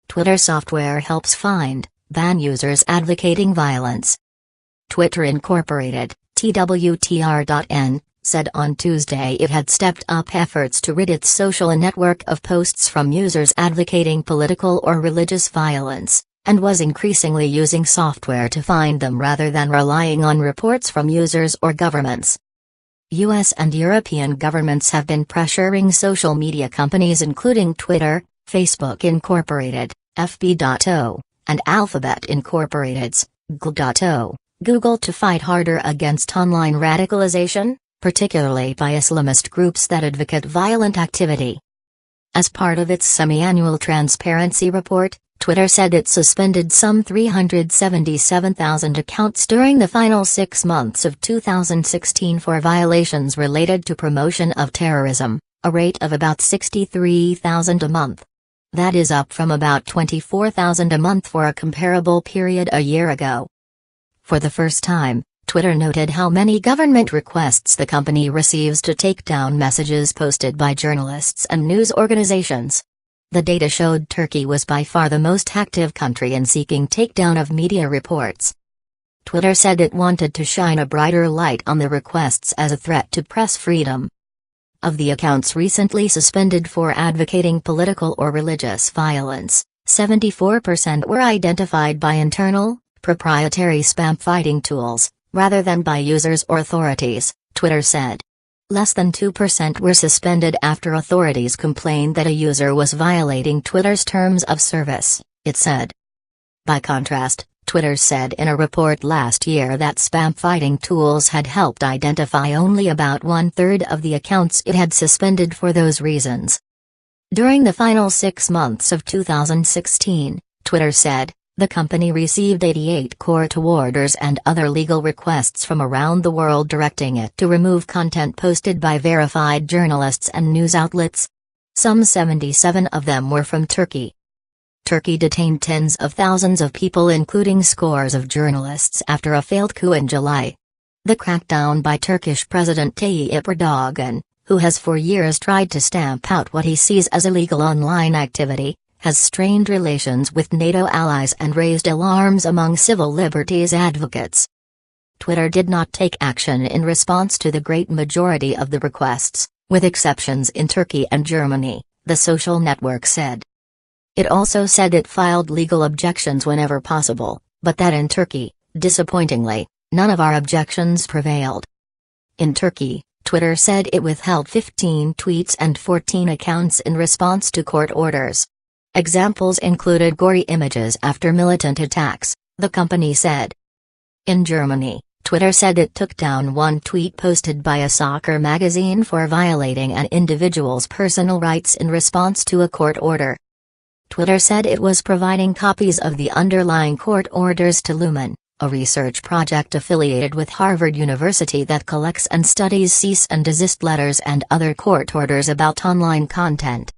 Twitter software helps find, ban users advocating violence. Twitter Incorporated, TWTR.N, said on Tuesday it had stepped up efforts to rid its social network of posts from users advocating political or religious violence, and was increasingly using software to find them rather than relying on reports from users or governments. US and European governments have been pressuring social media companies including Twitter, Facebook Incorporated, FB.O, and Alphabet Incorporated's Google to fight harder against online radicalization, particularly by Islamist groups that advocate violent activity. As part of its semi-annual transparency report, Twitter said it suspended some 377,000 accounts during the final 6 months of 2016 for violations related to promotion of terrorism, a rate of about 63,000 a month. That is up from about 24,000 a month for a comparable period a year ago. For the first time, Twitter noted how many government requests the company receives to take down messages posted by journalists and news organizations. The data showed Turkey was by far the most active country in seeking takedown of media reports. Twitter said it wanted to shine a brighter light on the requests as a threat to press freedom. Of the accounts recently suspended for advocating political or religious violence, 74% were identified by internal, proprietary spam-fighting tools, rather than by users or authorities, Twitter said. Less than 2% were suspended after authorities complained that a user was violating Twitter's terms of service, it said. By contrast, Twitter said in a report last year that spam-fighting tools had helped identify only about 1/3 of the accounts it had suspended for those reasons. During the final 6 months of 2016, Twitter said, the company received 88 court orders and other legal requests from around the world directing it to remove content posted by verified journalists and news outlets. Some 77 of them were from Turkey. Turkey detained tens of thousands of people including scores of journalists after a failed coup in July. The crackdown by Turkish President Tayyip Erdogan, who has for years tried to stamp out what he sees as illegal online activity, has strained relations with NATO allies and raised alarms among civil liberties advocates. Twitter did not take action in response to the great majority of the requests, with exceptions in Turkey and Germany, the social network said. It also said it filed legal objections whenever possible, but that in Turkey, disappointingly, none of our objections prevailed. In Turkey, Twitter said it withheld 15 tweets and 14 accounts in response to court orders. Examples included gory images after militant attacks, the company said. In Germany, Twitter said it took down one tweet posted by a soccer magazine for violating an individual's personal rights in response to a court order. Twitter said it was providing copies of the underlying court orders to Lumen, a research project affiliated with Harvard University that collects and studies cease and desist letters and other court orders about online content.